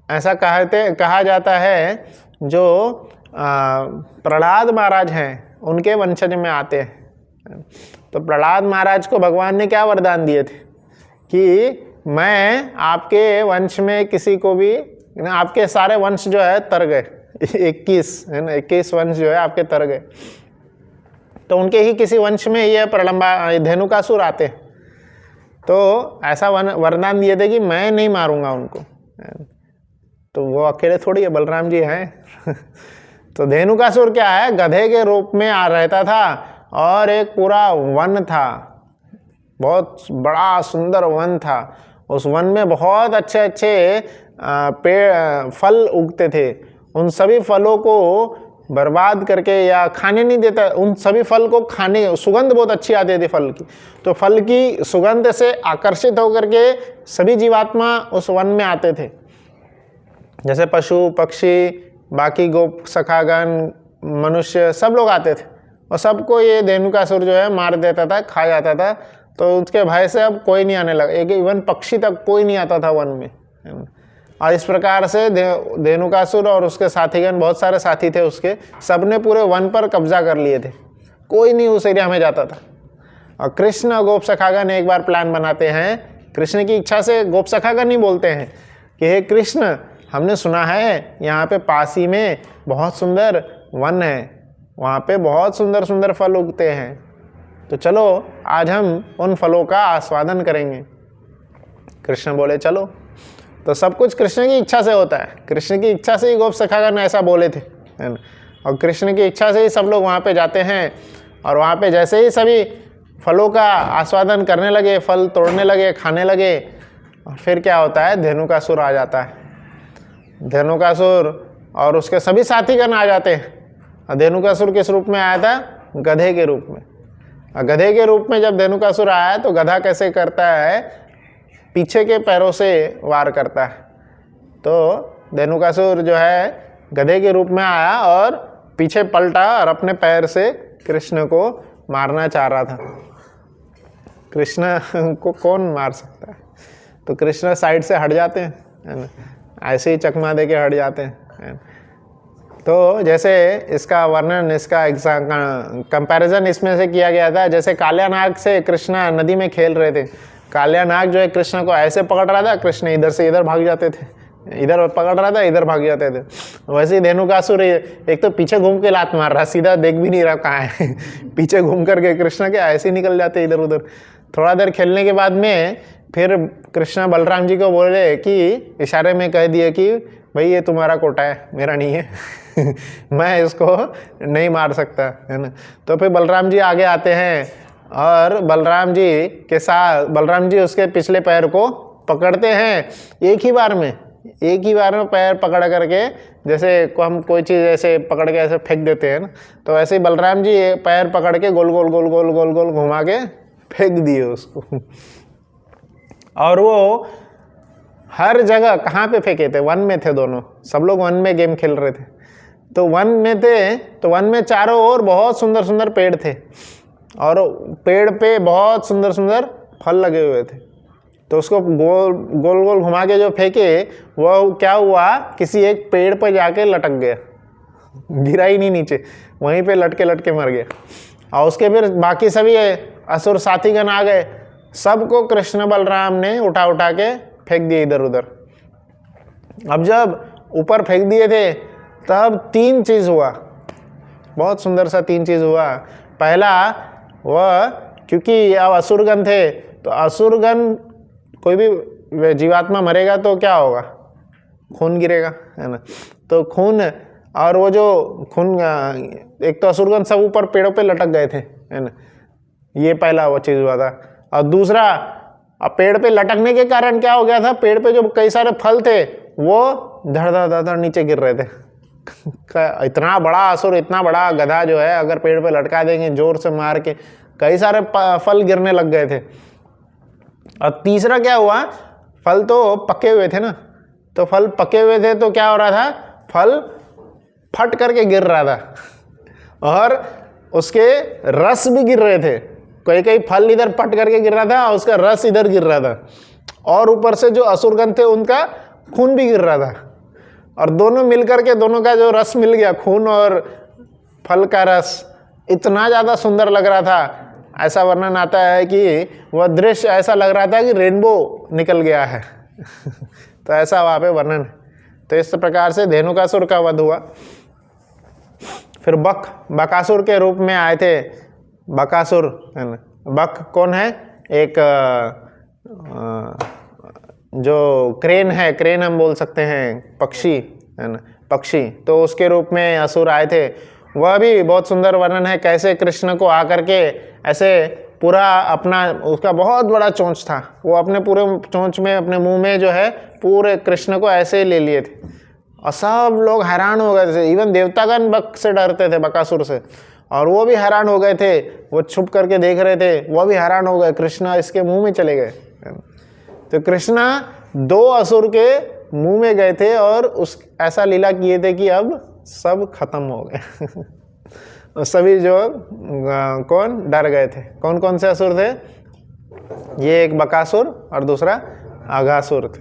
ऐसा कहा जाता है, जो प्रहलाद महाराज हैं उनके वंशज में आते हैं। तो प्रहलाद महाराज को भगवान ने क्या वरदान दिए थे कि मैं आपके वंश में किसी को भी, आपके सारे वंश जो है तर गए, 21 है ना, 21 वंश जो है आपके तर गए। तो उनके ही किसी वंश में ये धेनुकासुर आते हैं। तो ऐसा वरदान दिए थे कि मैं नहीं मारूंगा उनको। तो वो अकेले थोड़ी है, बलराम जी हैं। तो धेनुकासुर क्या है, गधे के रूप में आ रहता था और एक पूरा वन था, बहुत बड़ा सुंदर वन था। उस वन में बहुत अच्छे अच्छे पेड़ फल उगते थे। उन सभी फलों को बर्बाद करके या खाने नहीं देता, उन सभी फल को खाने, सुगंध बहुत अच्छी आती थी फल की। तो फल की सुगंध से आकर्षित होकर के सभी जीवात्मा उस वन में आते थे, जैसे पशु पक्षी, बाकी गोप सखागण, मनुष्य, सब लोग आते थे। और सबको ये धेनुकासुर जो है मार देता था, खा जाता था। तो उसके भय से अब कोई नहीं आने लगा, एक इवन पक्षी तक कोई नहीं आता था वन में। और इस प्रकार से धेनुकासुर और उसके साथीगण, बहुत सारे साथी थे उसके, सबने पूरे वन पर कब्जा कर लिए थे, कोई नहीं उस एरिया में जाता था। और कृष्ण और गोप सखागण एक बार प्लान बनाते हैं, कृष्ण की इच्छा से गोप सखागण नहीं बोलते हैं कि हे कृष्ण, हमने सुना है यहाँ पे पास ही में बहुत सुंदर वन है, वहाँ पे बहुत सुंदर सुंदर फल उगते हैं, तो चलो आज हम उन फलों का आस्वादन करेंगे। कृष्ण बोले चलो। तो सब कुछ कृष्ण की इच्छा से होता है, कृष्ण की इच्छा से ही गोप सखागण ऐसा बोले थे, है ना। और कृष्ण की इच्छा से ही सब लोग वहाँ पे जाते हैं। और वहाँ पे जैसे ही सभी फलों का आस्वादन करने लगे, फल तोड़ने लगे, खाने लगे, और फिर क्या होता है, धेनुकासुर आ जाता है। धेनुकासुर और उसके सभी साथीगण आ जाते हैं। और धेनुकासुर किस रूप में आया था, गधे के रूप में। और गधे के रूप में जब धेनुकासुर आया तो गधा कैसे करता है, पीछे के पैरों से वार करता है। तो धेनुकासुर जो है गधे के रूप में आया और पीछे पलटा और अपने पैर से कृष्ण को मारना चाह रहा था। कृष्ण को कौन मार सकता है, तो कृष्ण साइड से हट जाते हैं, है ना, ऐसे ही चकमा दे के हट जाते हैं। तो जैसे इसका वर्णन, इसका कंपैरिजन इसमें से किया गया था, जैसे कालिया नाग से कृष्ण नदी में खेल रहे थे। कालिया नाग जो है कृष्ण को ऐसे पकड़ रहा था, कृष्ण इधर से इधर भाग जाते थे, इधर पकड़ रहा था, इधर भाग जाते थे। वैसे ही धेनुकासुर एक तो पीछे घूम के लात मार रहा, सीधा देख भी नहीं रहा कहाँ है। पीछे घूम करके कृष्ण के ऐसे ही निकल जाते इधर उधर। थोड़ा देर खेलने के बाद में फिर कृष्ण बलराम जी को बोले कि इशारे में कह दिए कि भाई ये तुम्हारा कोटा है, मेरा नहीं है। मैं इसको नहीं मार सकता, है ना। तो फिर बलराम जी आगे आते हैं और बलराम जी के साथ, बलराम जी उसके पिछले पैर को पकड़ते हैं एक ही बार में पैर पकड़ करके, जैसे हम कोई चीज़ ऐसे पकड़ के ऐसे फेंक देते हैं ना, तो ऐसे ही बलराम जी पैर पकड़ के गोल गोल गोल गोल गोल गोल घुमा के फेंक दिए उसको। और वो हर जगह कहाँ पे फेंके थे, वन में थे दोनों, सब लोग वन में गेम खेल रहे थे। तो वन में थे, तो वन में चारों ओर बहुत सुंदर सुंदर पेड़ थे और पेड़ पे बहुत सुंदर सुंदर फल लगे हुए थे, तो उसको गोल गोल गोल घुमा के जो फेंके वो क्या हुआ, किसी एक पेड़ पर जाके लटक गया, गिरा ही नहीं नीचे, वहीं पे लटके लटके मर गया। और उसके फिर बाकी सभी असुर साथीगण आ गए, सबको कृष्ण बलराम ने उठा उठा के फेंक दिए इधर उधर। अब जब ऊपर फेंक दिए थे तब 3 चीज़ हुआ, बहुत सुंदर सा 3 चीज़ हुआ। पहला वह, क्योंकि अब असुरगण थे, तो असुरगण, कोई भी जीवात्मा मरेगा तो क्या होगा, खून गिरेगा, है ना। तो खून, और वो जो खून, एक तो असुरगण सब ऊपर पेड़ों पे लटक गए थे, है ना, ये पहला वो चीज़ हुआ था। और दूसरा, अब पेड़ पे लटकने के कारण क्या हो गया था, पेड़ पे जो कई सारे फल थे वो धड़ धड़ धड़ धड़ नीचे गिर रहे थे। इतना बड़ा असुर, इतना बड़ा गधा जो है, अगर पेड़ पे लटका देंगे जोर से मार के, कई सारे फल गिरने लग गए थे। और तीसरा क्या हुआ, फल तो पके हुए थे ना, तो फल पके हुए थे तो क्या हो रहा था, फल फट करके गिर रहा था और उसके रस भी गिर रहे थे। कई कई फल इधर फट करके गिर रहा था और उसका रस इधर गिर रहा था, और ऊपर से जो असुरगण थे उनका खून भी गिर रहा था। और दोनों मिलकर के, दोनों का जो रस मिल गया, खून और फल का रस, इतना ज़्यादा सुंदर लग रहा था। ऐसा वर्णन आता है कि वह दृश्य ऐसा लग रहा था कि रेनबो निकल गया है। तो ऐसा वहाँ पे वर्णन है। तो इस प्रकार से धेनुकासुर का वध हुआ। फिर बकासुर के रूप में आए थे। बकासुर, है ना। बक कौन है, एक जो क्रेन है, क्रेन हम बोल सकते हैं, पक्षी, है ना, पक्षी, तो उसके रूप में असुर आए थे। वह भी बहुत सुंदर वर्णन है, कैसे कृष्ण को आकर के ऐसे पूरा अपना, उसका बहुत बड़ा चोंच था, वो अपने पूरे चोंच में, अपने मुंह में जो है, पूरे कृष्ण को ऐसे ले लिए थे। और सब लोग हैरान हो गए थे, इवन देवतागण बक से डरते थे, बकासुर से, और वो भी हैरान हो गए थे। वो छुप करके देख रहे थे, वो भी हैरान हो गए, कृष्णा इसके मुंह में चले गए। तो कृष्णा 2 असुर के मुंह में गए थे और उस ऐसा लीला किए थे कि अब सब खत्म हो गए। सभी जो कौन डर गए थे। कौन कौन से असुर थे, ये एक बकासुर और दूसरा अघासुर थे।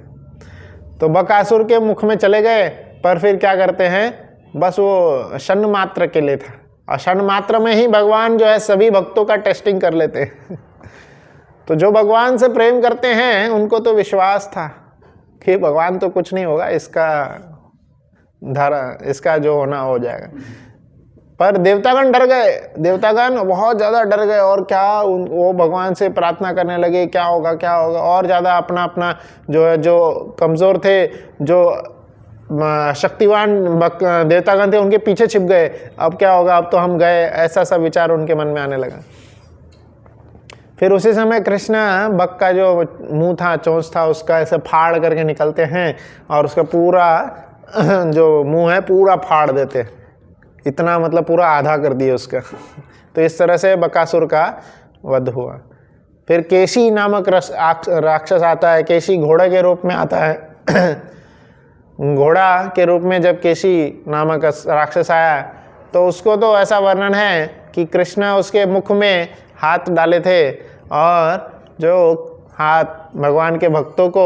तो बकासुर के मुख में चले गए, पर फिर क्या करते हैं, बस वो क्षण मात्र के लिए था, और क्षण मात्र में ही भगवान जो है सभी भक्तों का टेस्टिंग कर लेते हैं। तो जो भगवान से प्रेम करते हैं उनको तो विश्वास था कि भगवान तो कुछ नहीं होगा, इसका जो होना हो जाएगा। पर देवतागण डर गए, देवतागण बहुत ज़्यादा डर गए, और क्या वो भगवान से प्रार्थना करने लगे, क्या होगा क्या होगा, और ज़्यादा अपना अपना जो है, जो कमज़ोर थे, जो शक्तिवान देवतागण थे, उनके पीछे छिप गए। अब क्या होगा, अब तो हम गए, ऐसा सब विचार उनके मन में आने लगा। फिर उसी समय कृष्ण बक का जो मुंह था, चोंच था, उसका ऐसे फाड़ करके निकलते हैं और उसका पूरा जो मुंह है पूरा फाड़ देते, इतना मतलब पूरा आधा कर दिए उसका। तो इस तरह से बकासुर का वध हुआ। फिर केशी नामक राक्षस आता है, केशी घोड़े के रूप में आता है। घोड़ा के रूप में जब केशी नामक राक्षस आया तो उसको तो ऐसा वर्णन है कि कृष्ण उसके मुख में हाथ डाले थे, और जो हाथ भगवान के भक्तों को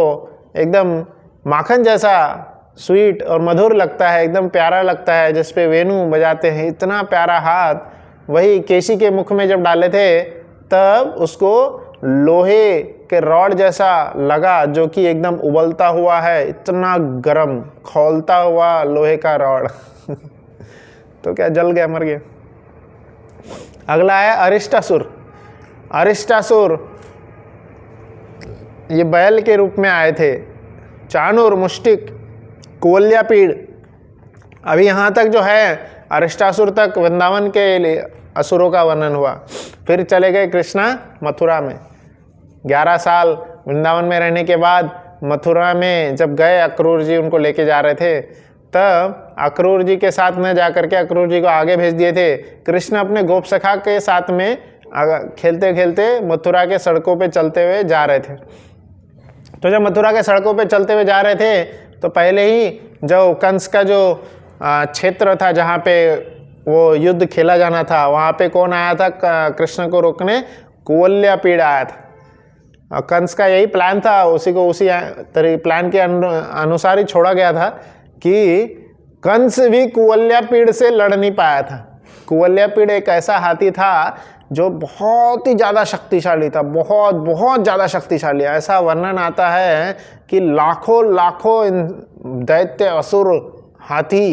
एकदम माखन जैसा स्वीट और मधुर लगता है, एकदम प्यारा लगता है, जिस पे वेणु बजाते हैं, इतना प्यारा हाथ, वही केशी के मुख में जब डाले थे तब उसको लोहे के रॉड जैसा लगा, जो कि एकदम उबलता हुआ है, इतना गरम खौलता हुआ लोहे का रॉड। तो क्या जल गया, मर गया। अगला है अरिष्टासुर। अरिष्टासुर ये बैल के रूप में आए थे। चाणूर, मुष्टिक, कुवल्यापीड़, अभी यहाँ तक जो है अरिष्टासुर तक वृंदावन के लिए असुरों का वर्णन हुआ। फिर चले गए कृष्णा मथुरा में। 11 साल वृंदावन में रहने के बाद मथुरा में जब गए, अक्रूर जी उनको लेके जा रहे थे, तब अक्रूर जी के साथ में जाकर के अक्रूर जी को आगे भेज दिए थे। कृष्ण अपने गोप सखा के साथ में खेलते खेलते मथुरा के सड़कों पे चलते हुए जा रहे थे। तो जब मथुरा के सड़कों पे चलते हुए जा रहे थे तो पहले ही जो कंस का जो क्षेत्र था जहाँ पे वो युद्ध खेला जाना था, वहाँ पे कौन आया था कृष्ण को रोकने? कुवल्यापीड़ आया था। कंस का यही प्लान था, उसी को उसी प्लान के अनुसार ही छोड़ा गया था कि कंस भी कुवलयापीड़ से लड़ नहीं पाया था। कुवलयापीड़ एक ऐसा हाथी था जो बहुत ही ज़्यादा शक्तिशाली था, बहुत बहुत ज़्यादा शक्तिशाली। ऐसा वर्णन आता है कि लाखों लाखों दैत्य असुर हाथी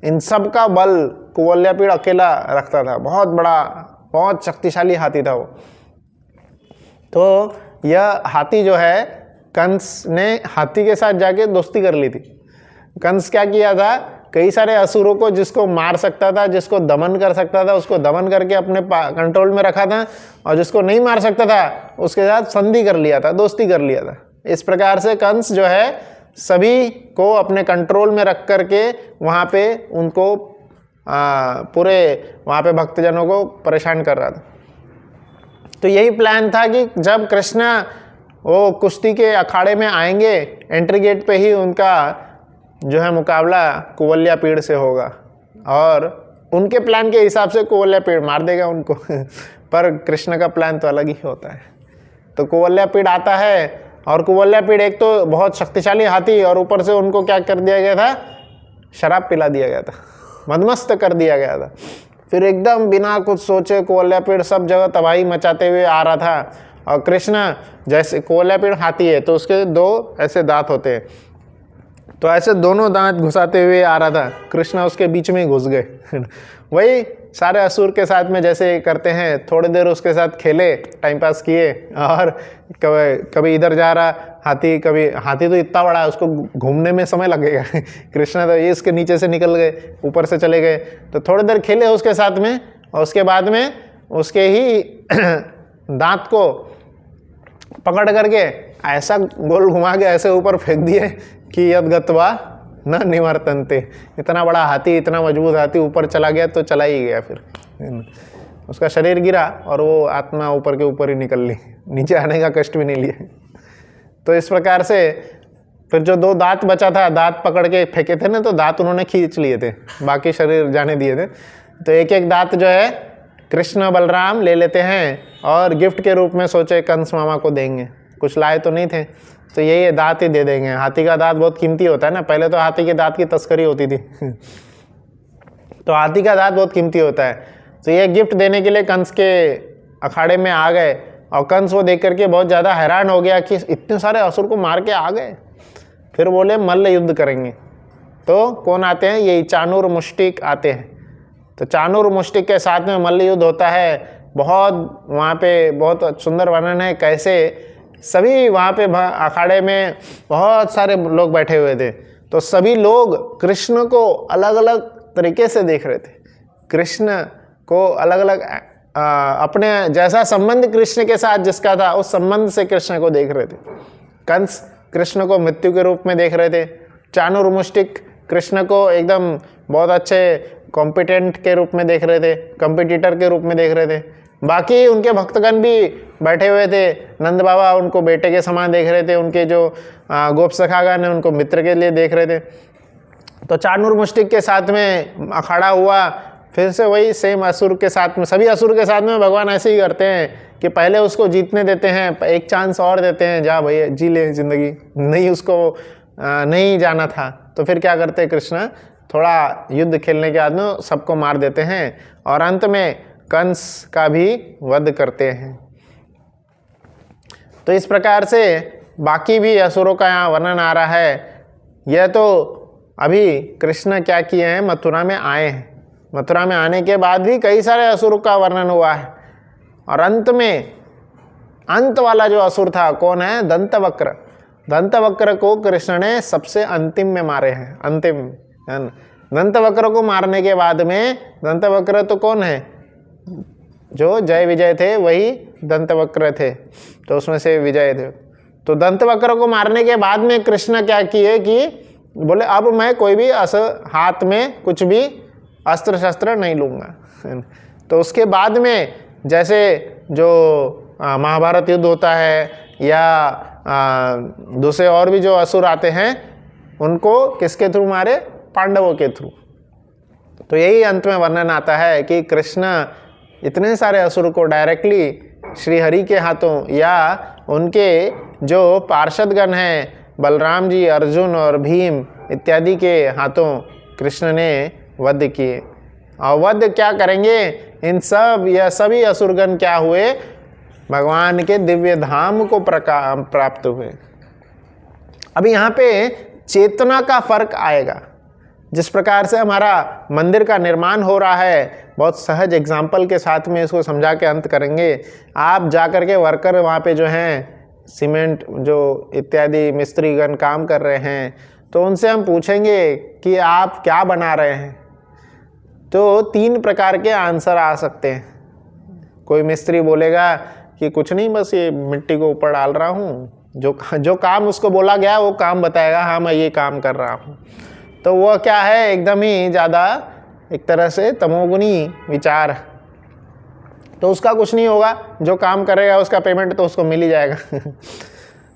इन सब का बल कुवलयापीड़ अकेला रखता था। बहुत बड़ा, बहुत शक्तिशाली हाथी था वो। तो यह हाथी जो है, कंस ने हाथी के साथ जाके दोस्ती कर ली थी। कंस क्या किया था, कई सारे असुरों को जिसको मार सकता था, जिसको दमन कर सकता था, उसको दमन करके अपने कंट्रोल में रखा था, और जिसको नहीं मार सकता था उसके साथ संधि कर लिया था, दोस्ती कर लिया था। इस प्रकार से कंस जो है सभी को अपने कंट्रोल में रख करके वहाँ पे उनको पूरे वहाँ पे भक्तजनों को परेशान कर रहा था। तो यही प्लान था कि जब कृष्ण वो कुश्ती के अखाड़े में आएंगे, एंट्री गेट पे ही उनका जो है मुकाबला कुवलयापीड़ से होगा, और उनके प्लान के हिसाब से कुवलयापीड़ मार देगा उनको पर कृष्ण का प्लान तो अलग ही होता है। तो कुवलयापीड़ आता है, और कुवलयापीड़ एक तो बहुत शक्तिशाली हाथी, और ऊपर से उनको क्या कर दिया गया था, शराब पिला दिया गया था, मदमस्त कर दिया गया था। फिर एकदम बिना कुछ सोचे कुवलयापीड़ सब जगह तबाही मचाते हुए आ रहा था। और कृष्ण, जैसे कुवलयापीड़ हाथी है तो उसके दो ऐसे दांत होते हैं, तो ऐसे दोनों दांत घुसाते हुए आ रहा था। कृष्ण उसके बीच में घुस गए वही सारे असुर के साथ में जैसे करते हैं, थोड़ी देर उसके साथ खेले, टाइम पास किए, और कभी इधर जा रहा हाथी, कभी हाथी तो इतना बड़ा है उसको घूमने में समय लगेगा कृष्ण तो ये इसके नीचे से निकल गए, ऊपर से चले गए, तो थोड़ी देर खेले उसके साथ में, और उसके बाद में उसके ही दांत को पकड़ करके ऐसा गोल घुमा के ऐसे ऊपर फेंक दिए कि यद गत्वा न निवर्तन्ते। इतना बड़ा हाथी, इतना मजबूत हाथी ऊपर चला गया तो चला ही गया, फिर उसका शरीर गिरा और वो आत्मा ऊपर के ऊपर ही निकल ली, नीचे आने का कष्ट भी नहीं लिया। तो इस प्रकार से फिर जो दो दांत बचा था, दांत पकड़ के फेंके थे ना, तो दांत उन्होंने खींच लिए थे, बाकी शरीर जाने दिए थे। तो एक एक दांत जो है कृष्ण बलराम ले लेते हैं, और गिफ्ट के रूप में सोचे कंस मामा को देंगे, कुछ लाए तो नहीं थे, तो यही दांत ही दे देंगे। हाथी का दांत बहुत कीमती होता है ना, पहले तो हाथी के दांत की तस्करी होती थी तो हाथी का दांत बहुत कीमती होता है। तो ये गिफ्ट देने के लिए कंस के अखाड़े में आ गए, और कंस वो देख करके बहुत ज़्यादा हैरान हो गया कि इतने सारे असुर को मार के आ गए। फिर बोले मल्ल युद्ध करेंगे। तो कौन आते हैं, यही चाणूर मुष्टिक आते हैं। तो चाणूर मुष्टिक के साथ में मल्ल युद्ध होता है। बहुत वहाँ पे बहुत सुंदर वर्णन है, कैसे सभी वहाँ पे अखाड़े में बहुत सारे लोग बैठे हुए थे, तो सभी लोग कृष्ण को अलग अलग तरीके से देख रहे थे। कृष्ण को अलग अलग अपने जैसा संबंध कृष्ण के साथ जिसका था, उस संबंध से कृष्ण को देख रहे थे। कंस कृष्ण को मृत्यु के रूप में देख रहे थे। चाणूर मुष्टिक कृष्ण को एकदम बहुत अच्छे कॉम्पिटेंट के रूप में देख रहे थे, कॉम्पिटिटर के रूप में देख रहे थे। बाकी उनके भक्तगण भी बैठे हुए थे। नंद बाबा उनको बेटे के समान देख रहे थे, उनके जो गोप सखागण है उनको मित्र के लिए देख रहे थे। तो चाणूर मुष्टिक के साथ में अखाड़ा हुआ, फिर से वही सेम असुर के साथ में, सभी असुर के साथ में भगवान ऐसे ही करते हैं कि पहले उसको जीतने देते हैं, एक चांस और देते हैं, जा भैया जी ले जिंदगी, नहीं उसको नहीं जाना था तो फिर क्या करते हैं कृष्ण, थोड़ा युद्ध खेलने के बाद में सबको मार देते हैं, और अंत में कंस का भी वध करते हैं। तो इस प्रकार से बाकी भी असुरों का यहाँ वर्णन आ रहा है। यह तो अभी कृष्ण क्या किए हैं, मथुरा में आए हैं। मथुरा में आने के बाद भी कई सारे असुरों का वर्णन हुआ है, और अंत में अंत वाला जो असुर था कौन है, दंतवक्र। दंतवक्र को कृष्ण ने सबसे अंतिम में मारे हैं, अंतिम है ना। दंतवक्र को मारने के बाद में, दंतवक्र तो कौन है, जो जय विजय थे वही दंतवक्र थे, तो उसमें से विजय थे। तो दंतवक्र को मारने के बाद में कृष्ण क्या किए कि बोले अब मैं कोई भी हाथ में कुछ भी अस्त्र शस्त्र नहीं लूँगा। तो उसके बाद में जैसे जो महाभारत युद्ध होता है, या दूसरे और भी जो असुर आते हैं, उनको किसके थ्रू मारे, पांडवों के थ्रू। तो यही अंत में वर्णन आता है कि कृष्ण इतने सारे असुर को डायरेक्टली श्री हरि के हाथों या उनके जो पार्षदगण हैं, बलराम जी, अर्जुन और भीम इत्यादि के हाथों कृष्ण ने वध किए। और वध क्या करेंगे, इन सब यह सभी असुरगण क्या हुए, भगवान के दिव्य धाम को प्राप्त हुए। अब यहाँ पे चेतना का फर्क आएगा। जिस प्रकार से हमारा मंदिर का निर्माण हो रहा है, बहुत सहज एग्जाम्पल के साथ में इसको समझा के अंत करेंगे। आप जा कर के वर्कर वहाँ पे जो हैं, सीमेंट जो इत्यादि मिस्त्रीगण काम कर रहे हैं, तो उनसे हम पूछेंगे कि आप क्या बना रहे हैं, तो 3 प्रकार के आंसर आ सकते हैं। कोई मिस्त्री बोलेगा कि कुछ नहीं, बस ये मिट्टी को ऊपर डाल रहा हूँ, जो काम उसको बोला गया वो काम बताएगा, हाँ मैं ये काम कर रहा हूँ। तो वह क्या है, एकदम ही ज़्यादा एक तरह से तमोगुनी विचार, तो उसका कुछ नहीं होगा। जो काम करेगा उसका पेमेंट तो उसको मिल ही जाएगा।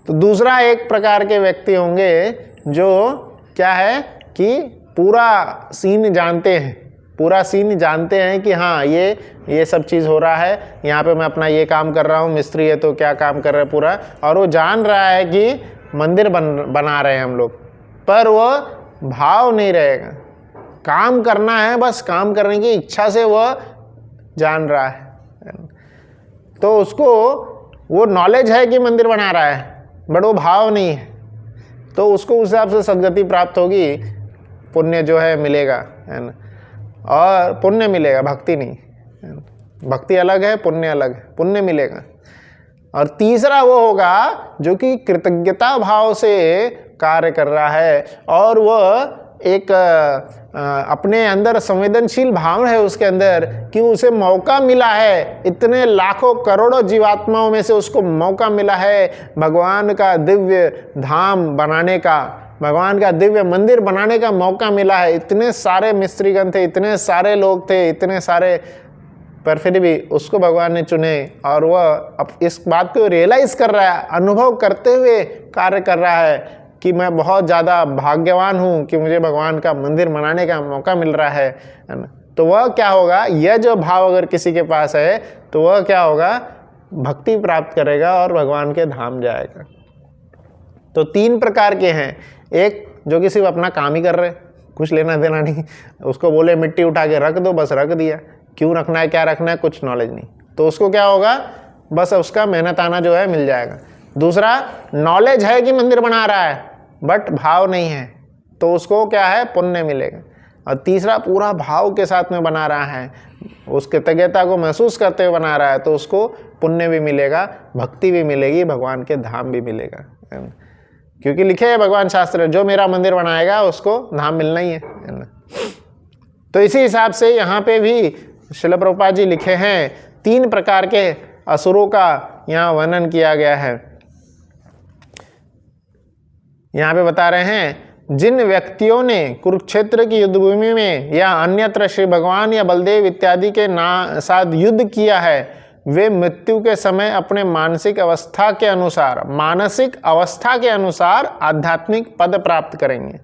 तो दूसरा एक प्रकार के व्यक्ति होंगे जो क्या है कि पूरा सीन जानते हैं, पूरा सीन जानते हैं कि हाँ ये सब चीज़ हो रहा है, यहाँ पे मैं अपना ये काम कर रहा हूँ, मिस्त्री है तो क्या काम कर रहा है पूरा, और वो जान रहा है कि मंदिर बना रहे हैं हम लोग, पर वो भाव नहीं रहेगा। काम करना है, बस काम करने की इच्छा से वह जान रहा है, तो उसको वो नॉलेज है कि मंदिर बना रहा है, बट वो भाव नहीं है, तो उसको उस हिसाब से सद्गति प्राप्त होगी, पुण्य जो है मिलेगा, है ना। और पुण्य मिलेगा, भक्ति नहीं, भक्ति अलग है, पुण्य अलग है, पुण्य मिलेगा। और तीसरा वो होगा जो कि कृतज्ञता भाव से कार्य कर रहा है, और वह एक अपने अंदर संवेदनशील भाव है उसके अंदर कि उसे मौका मिला है, इतने लाखों करोड़ों जीवात्माओं में से उसको मौका मिला है भगवान का दिव्य धाम बनाने का, भगवान का दिव्य मंदिर बनाने का मौका मिला है। इतने सारे मिस्त्रीगण थे, इतने सारे लोग थे, इतने सारे, पर फिर भी उसको भगवान ने चुने, और वह अब इस बात को रियलाइज कर रहा है, अनुभव करते हुए कार्य कर रहा है कि मैं बहुत ज़्यादा भाग्यवान हूँ कि मुझे भगवान का मंदिर बनाने का मौका मिल रहा है ना। तो वह क्या होगा, यह जो भाव अगर किसी के पास है तो वह क्या होगा, भक्ति प्राप्त करेगा और भगवान के धाम जाएगा। तो 3 प्रकार के हैं, एक जो कि सिर्फ अपना काम ही कर रहे, कुछ लेना देना नहीं, उसको बोले मिट्टी उठा के रख दो, बस रख दिया, क्यों रखना है क्या रखना है कुछ नॉलेज नहीं, तो उसको क्या होगा, बस उसका मेहनत आना जो है मिल जाएगा। दूसरा नॉलेज है कि मंदिर बना रहा है बट भाव नहीं है, तो उसको क्या है, पुण्य मिलेगा। और तीसरा पूरा भाव के साथ में बना रहा है, उस कृतज्ञता को महसूस करते हुए बना रहा है, तो उसको पुण्य भी मिलेगा, भक्ति भी मिलेगी, भगवान के धाम भी मिलेगा। क्योंकि लिखे है भगवान शास्त्र, जो मेरा मंदिर बनाएगा उसको धाम मिलना ही है ना। तो इसी हिसाब से यहाँ पे भी श्रील प्रभुपाद जी लिखे हैं, 3 प्रकार के असुरों का यहाँ वर्णन किया गया है। यहाँ पे बता रहे हैं, जिन व्यक्तियों ने कुरुक्षेत्र की युद्धभूमि में या अन्यत्र श्री भगवान या बलदेव इत्यादि के साथ युद्ध किया है, वे मृत्यु के समय अपने मानसिक अवस्था के अनुसार आध्यात्मिक पद प्राप्त करेंगे।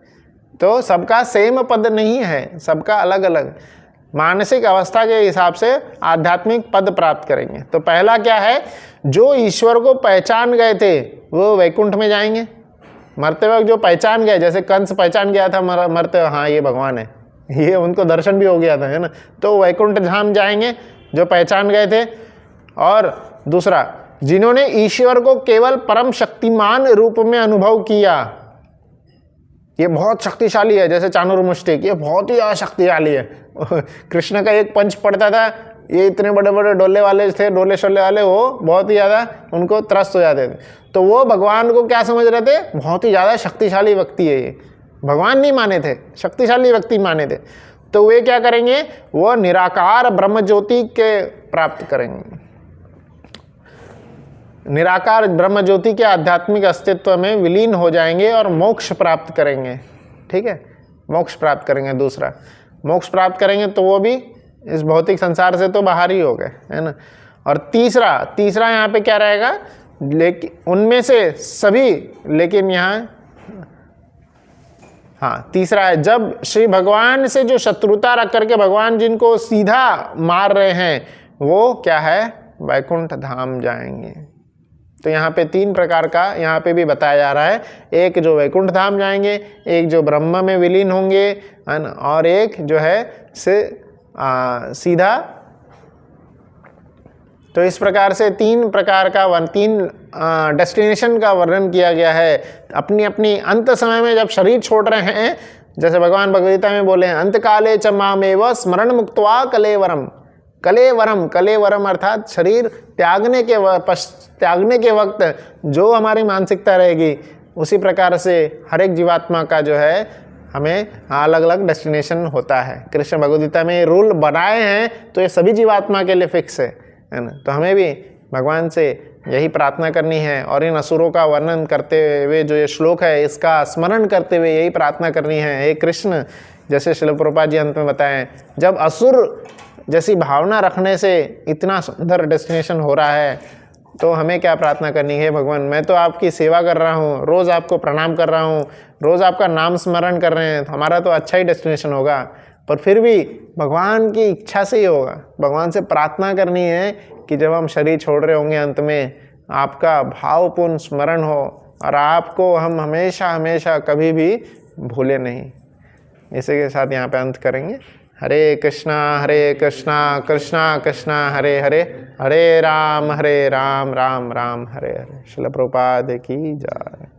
तो सबका सेम पद नहीं है, सबका अलग अलग, मानसिक अवस्था के हिसाब से आध्यात्मिक पद प्राप्त करेंगे। तो पहला क्या है, जो ईश्वर को पहचान गए थे वो वैकुंठ में जाएंगे। मरते वक्त जो पहचान गए, जैसे कंस पहचान गया था मरते वक्त, हाँ ये भगवान है, ये उनको दर्शन भी हो गया था, है ना, तो वैकुंठ धाम जाएंगे जो पहचान गए थे। और दूसरा, जिन्होंने ईश्वर को केवल परम शक्तिमान रूप में अनुभव किया, ये बहुत शक्तिशाली है, जैसे चाणूरमुष्टिक, ये बहुत ही शक्तिशाली है। कृष्ण का एक पंच पड़ता था, ये इतने बड़े बड़े डोले वाले थे, डोले शोले वाले, वो बहुत ही ज़्यादा उनको त्रस्त हो जाते थे, तो वो भगवान को क्या समझ रहे थे, बहुत ही ज़्यादा शक्तिशाली व्यक्ति है ये, भगवान नहीं माने थे, शक्तिशाली व्यक्ति माने थे। तो वे क्या करेंगे, वो निराकार ब्रह्म ज्योति के प्राप्त करेंगे, निराकार ब्रह्म ज्योति के आध्यात्मिक अस्तित्व में विलीन हो जाएंगे और मोक्ष प्राप्त करेंगे। ठीक है, मोक्ष प्राप्त करेंगे। दूसरा, मोक्ष प्राप्त करेंगे तो वो भी इस भौतिक संसार से तो बाहर ही हो गए, है ना। और तीसरा यहाँ पे क्या रहेगा, लेकिन उनमें से सभी, लेकिन यहाँ हाँ तीसरा है, जब श्री भगवान से जो शत्रुता रख करके भगवान जिनको सीधा मार रहे हैं वो क्या है, वैकुंठ धाम जाएंगे। तो यहाँ पे 3 प्रकार का यहाँ पे भी बताया जा रहा है। एक जो वैकुंठ धाम जाएंगे, एक जो ब्रह्म में विलीन होंगे, है ना, और एक जो है सीधा। तो इस प्रकार से 3 प्रकार का 3 डेस्टिनेशन का वर्णन किया गया है। अपनी अपनी अंत समय में जब शरीर छोड़ रहे हैं, जैसे भगवान भगवद गीता में बोले हैं, अंत काले च मामेव स्मरण मुक्त्वा कलेवरम। कलेवरम अर्थात शरीर त्यागने के वक्त जो हमारी मानसिकता रहेगी, उसी प्रकार से हर एक जीवात्मा का जो है हमें अलग अलग डेस्टिनेशन होता है। कृष्ण भगवद गीता में रूल बनाए हैं तो ये सभी जीवात्मा के लिए फिक्स है ना। तो हमें भी भगवान से यही प्रार्थना करनी है और इन असुरों का वर्णन करते हुए जो ये श्लोक है इसका स्मरण करते हुए यही प्रार्थना करनी है, हे कृष्ण, जैसे श्रील प्रभुपाद जी अंत में बताएं, जब असुर जैसी भावना रखने से इतना सुंदर डेस्टिनेशन हो रहा है तो हमें क्या प्रार्थना करनी है? भगवान, मैं तो आपकी सेवा कर रहा हूँ, रोज़ आपको प्रणाम कर रहा हूँ, रोज़ आपका नाम स्मरण कर रहे हैं, तो हमारा तो अच्छा ही डेस्टिनेशन होगा। पर फिर भी भगवान की इच्छा से ही होगा। भगवान से प्रार्थना करनी है कि जब हम शरीर छोड़ रहे होंगे अंत में, आपका भावपूर्ण स्मरण हो और आपको हम हमेशा हमेशा कभी भी भूले नहीं। इसी के साथ यहाँ पे अंत करेंगे। हरे कृष्णा कृष्णा कृष्णा हरे हरे, हरे राम राम राम हरे हरे। श्रील प्रभुपाद की जय।